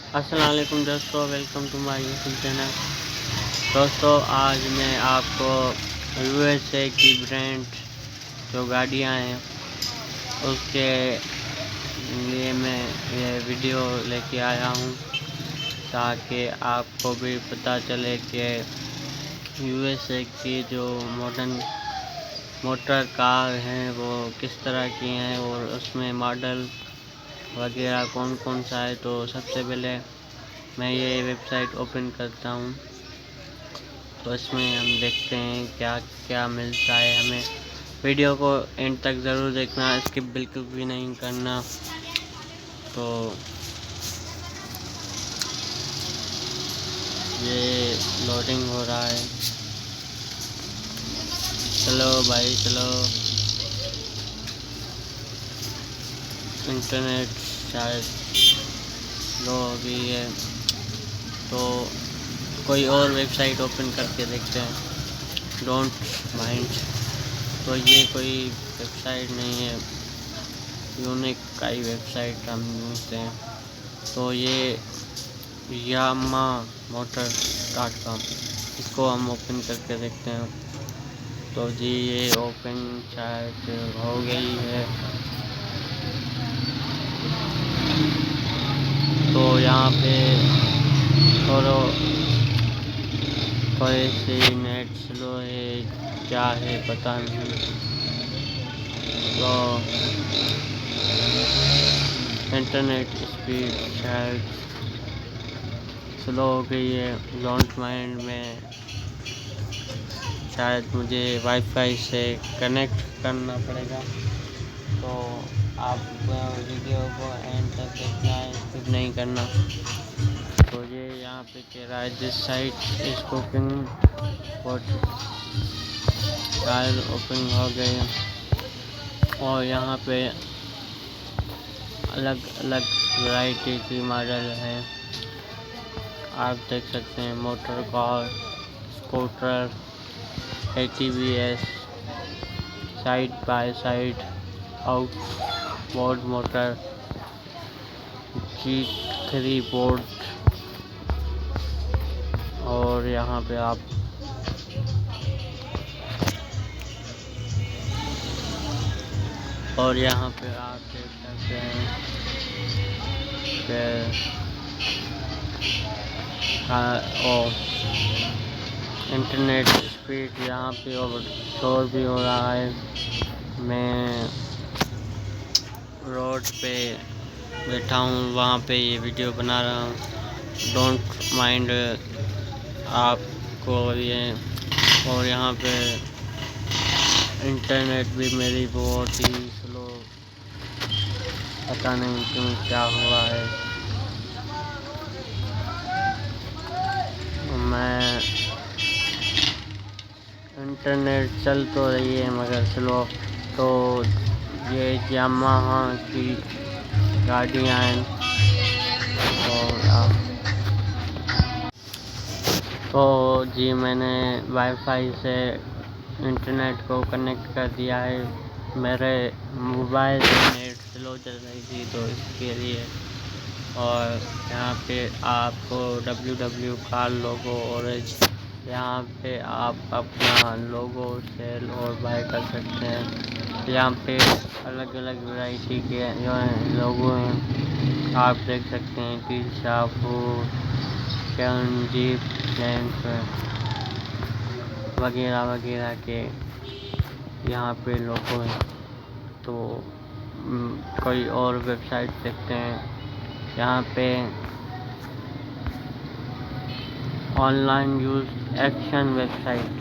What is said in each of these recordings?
अस्सलाम वालेकुम दोस्तों, welcome to my YouTube channel. दोस्तों, आज मैं आपको यूएसए की ब्रांड जो गाड़ियाँ हैं उसके लिए मैं ये वीडियो लेके आया हूँ, ताकि आपको भी पता चले कि यूएसए की जो मोटर कार हैं वो किस तरह की हैं और उसमें मॉडल वगैरह कौन कौन सा है। तो सबसे पहले मैं ये वेबसाइट ओपन करता हूँ, तो इसमें हम देखते हैं क्या क्या मिलता है हमें। वीडियो को एंड तक ज़रूर देखना, स्किप बिल्कुल भी नहीं करना। तो ये लोडिंग हो रहा है। चलो भाई चलो, इंटरनेट शायद स्लो हो गई है, तो कोई और वेबसाइट ओपन करके देखते हैं। Don't mind. तो ये कोई वेबसाइट नहीं है, यूनिक का ही वेबसाइट हम ढूंढते हैं। तो ये यामा moter.com, इसको हम ओपन करके देखते हैं। तो जी ये ओपन शायद हो गई है। तो यहाँ पे थोड़ी सी नेट स्लो है, क्या है पता नहीं। तो इंटरनेट स्पीड शायद स्लो हो गई है। डोंट माइंड में शायद मुझे वाईफाई से कनेक्ट करना पड़ेगा। तो आप वीडियो को एंड तक देखना है, स्किप नहीं करना। तो ये यहाँ पे कह रहा है this site is cooking for शायद ओपन हो गए। और यहाँ पे अलग अलग वैरायटी की मॉडल है, आप देख सकते हैं। Motor car, scooter, ATVS, side by side, outboard motor, G3 board. और यहाँ पे आप देख सकते हैं कि इंटरनेट स्पीड यहाँ पे और शोर भी हो रहा है। मैं रोड पे बैठा हूँ, वहाँ पे ये वीडियो बना रहा हूँ। डोंट माइंड आपको ये। और यहाँ पे इंटरनेट भी मेरी बहुत ही स्लो, पता नहीं क्यों क्या हुआ है। मैं इंटरनेट चल तो रही है मगर स्लो। तो ये यामाहा की गाड़ियाँ हैं। तो जी मैंने वाईफाई से इंटरनेट को कनेक्ट कर दिया है। मेरे मोबाइल में नेट स्लो चल रही थी तो इसके लिए। और यहाँ पे आपको www का लोगो और यहाँ पे आप अपना लोगो सेल और बाय कर सकते हैं। यहाँ पे अलग अलग वैरायटी के जो हैं लोगो हैं, आप देख सकते हैं कि जीप बैंक वगैरह वगैरह के यहाँ पे लोगो हैं। तो कोई और वेबसाइट देखते हैं। यहाँ पे ऑनलाइन यूज एक्शन वेबसाइट,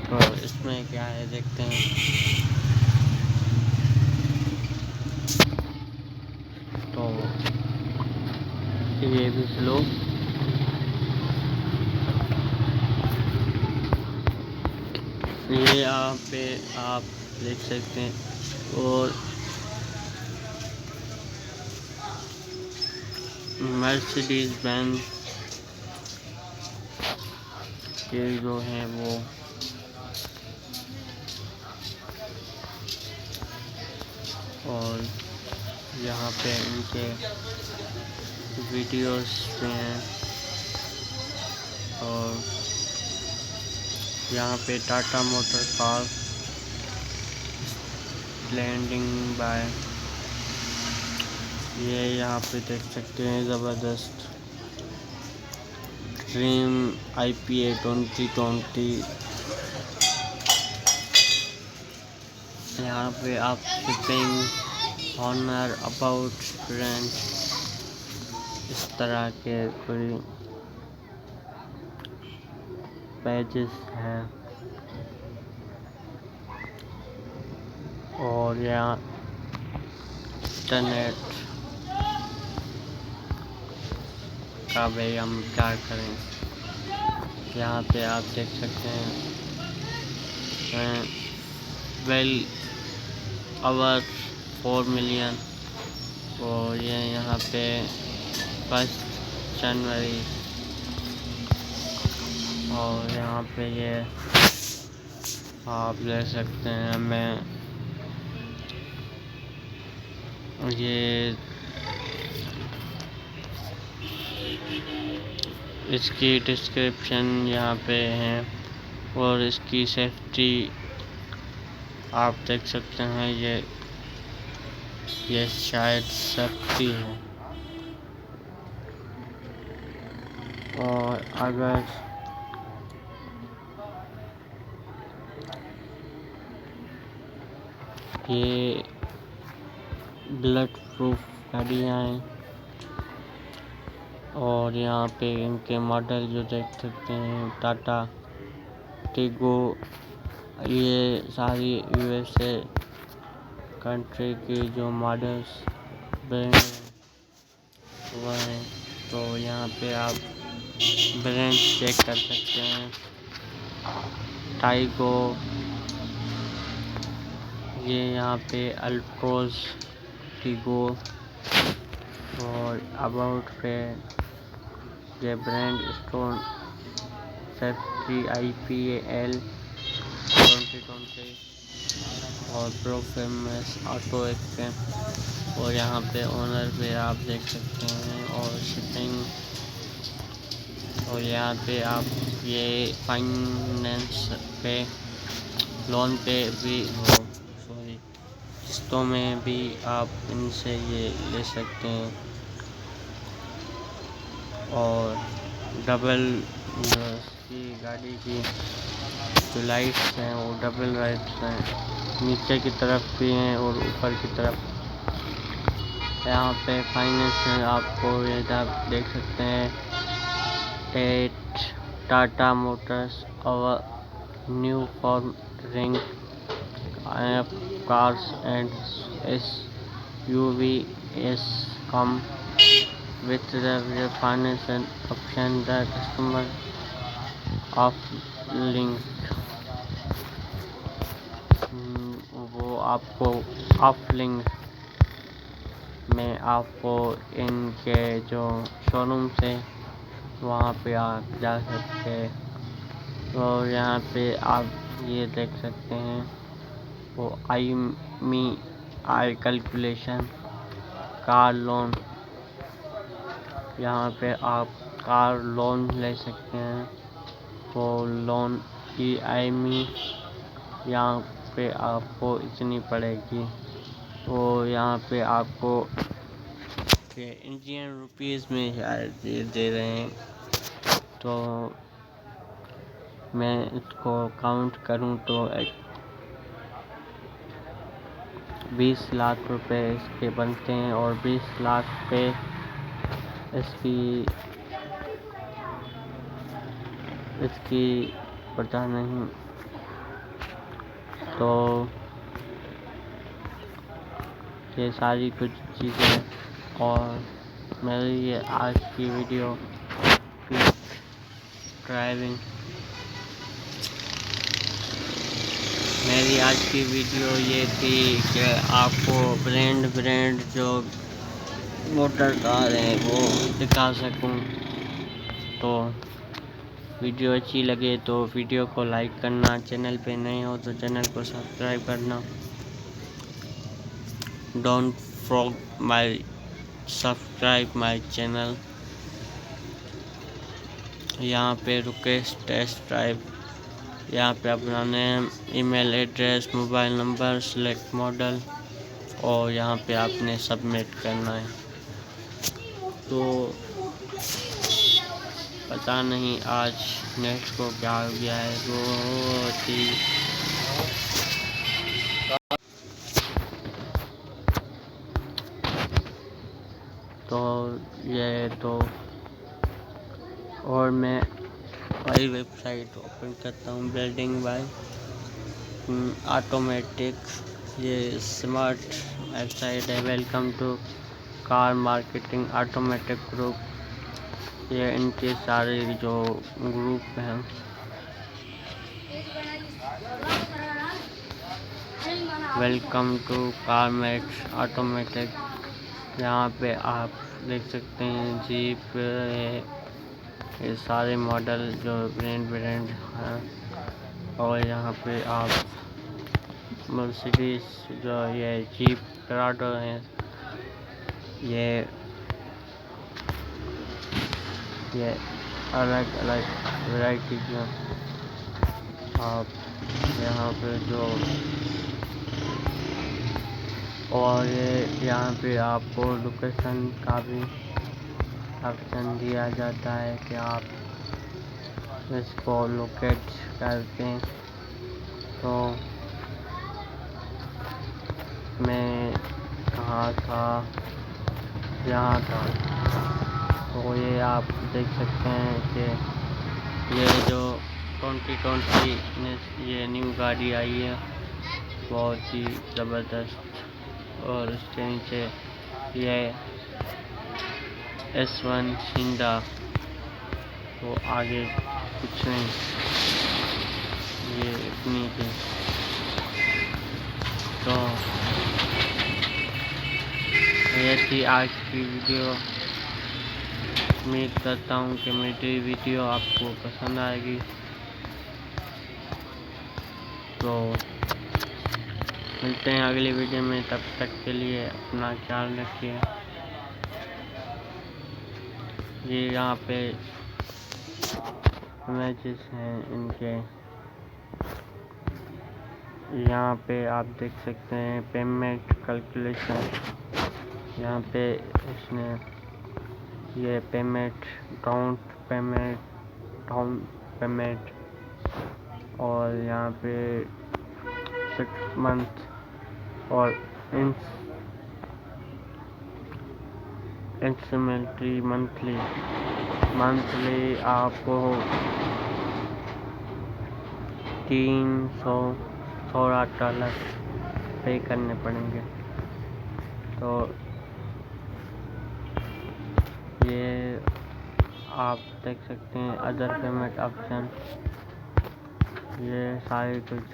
तो इसमें क्या है देखते हैं। तो ये भी स्लो। ये यहाँ पे आप देख सकते हैं। और मर्सिडीज बेंज के जो हैं वो और यहाँ पे इनके वीडियोस में हैं। और यहाँ पे Tata motor car landing by, ये यहाँ पे देख सकते हैं ज़बरदस्त ड्रीम IPA 2020। यहाँ पे आप शिपिंग ऑनर अबाउट ब्रांड इस तरह के कोई पेजेस हैं। और यहाँ इंटरनेट का भाई हम क्या करें, यहाँ पे आप देख सकते हैं 12 आवर 4 मिलियन। और ये यहाँ पे 1 जनवरी। और यहाँ पे ये आप ले सकते हैं। मैं ये इसकी डिस्क्रिप्शन यहाँ पे है और इसकी सेफ्टी आप देख सकते हैं। ये शायद सेफ्टी है। और अगर ये ब्लड प्रूफ गाड़ियाँ हैं। और यहाँ पे इनके मॉडल जो देख सकते हैं टाटा टिगो, ये सारी USA कंट्री की जो मॉडल्स ब्रांड हुआ है। तो यहाँ पे आप ब्रांड चेक कर सकते हैं। टाइगो, ये यहाँ पे अल्ट्रोज टिगो। और अबाउट पे ये ब्रांड स्टोन सेफ्टी IPAL 2020 और प्रो फेमस ऑटो एक्सचेंज। और यहाँ पे ओनर पे आप देख सकते हैं और शिपिंग। और यहाँ पे आप ये फाइनेंस पे लोन पे भी किस्तों में भी आप इनसे ये ले सकते हैं। और डबल की गाड़ी की जो लाइट्स हैं वो डबल लाइट्स हैं, नीचे की तरफ भी हैं और ऊपर की तरफ। यहाँ पे फाइनेंस है, आपको ये आप देख सकते हैं 8 टाटा मोटर्स और new form ring cars and SUVs come with the financial option the customer of link। वो आपको ऑफ लिंक में आपको इनके जो शोरूम से वहाँ पे आप जा सकते हैं। और यहाँ पे आप ये देख सकते हैं वो आई कैलकुलेशन कार लोन। यहाँ पे आप कार लोन ले सकते हैं। वो लोन EMI यहाँ पे आपको इतनी पड़ेगी। तो यहाँ पे आपको इंडियन रुपीज़ में शायद ये दे रहे हैं। तो मैं इसको काउंट करूँ तो 20 लाख रुपए इसके बनते हैं। और 20 लाख पे इसकी पता नहीं। तो ये सारी कुछ चीज़ें। और मेरी ये आज की वीडियो ड्राइविंग मेरी आज की वीडियो ये थी कि आपको ब्रांड जो मोटर कार है वो दिखा सकूं। तो वीडियो अच्छी लगे तो वीडियो को लाइक करना, चैनल पे नए हो तो चैनल को सब्सक्राइब करना। Don't forget my subscribe my channel. यहाँ पे रिक्वेस्ट टेस्ट ड्राइव, यहाँ पे अपना name, email address, mobile number, select model और यहाँ पे आपने सबमिट करना है। तो पता नहीं आज नेट को क्या हो गया है, बहुत ही तो ये तो और मैं वही वेबसाइट ओपन करता हूँ, बिल्डिंग बाय ऑटोमेटिक। ये स्मार्ट वेबसाइट है। Welcome to car marketing automatic group. ये इनके सारे जो ग्रुप हैं welcome to car met automatic. यहाँ पे आप देख सकते हैं जीप, ये सारे मॉडल जो ब्रांड हैं। और यहाँ पे आप मर्सिडीज जो ये जीप प्राडो है, ये अलग अलग वैरायटी के आप यहाँ पे जो और ये यहाँ पे आपको लोकेशन का भी ऑप्शन दिया जाता है कि आप इसको लोकेट करते हैं। तो मैं कहाँ था, यहाँ था। तो ये आप देख सकते हैं कि ये जो 2020 में ये न्यू गाड़ी आई है, बहुत ही ज़बरदस्त। और उसके नीचे ये S1 शिंदा, तो आगे कुछ नहीं, ये इतनी थी। तो ये थी आज की वीडियो। उम्मीद करता हूँ कि मेरी वीडियो आपको पसंद आएगी। तो मिलते हैं अगली वीडियो में, तब तक के लिए अपना ख्याल रखिए। ये यहाँ पे इमेजेस हैं इनके, यहाँ पे आप देख सकते हैं पेमेंट कैलकुलेशन। यहाँ पे इसने ये पेमेंट, डाउन पेमेंट और यहाँ पे 6 मंथ और इंस्टॉलमेंट मंथली आपको 316 डॉलर पे करने पड़ेंगे। तो ये आप देख सकते हैं अदर पेमेंट ऑप्शन, ये सारे कुछ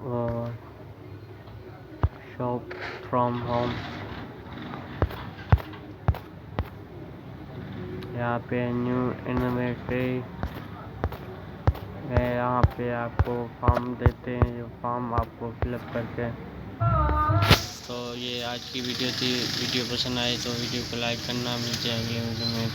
और शॉप फ्रॉम होम। यहाँ पे न्यू इनोवेटिव है। यहाँ पे आपको फॉर्म देते हैं, जो फॉर्म आपको फिलअप करके। तो ये आज की वीडियो थी। वीडियो पसंद आए तो वीडियो को लाइक करना। मिलते हैं अगले वीडियो में।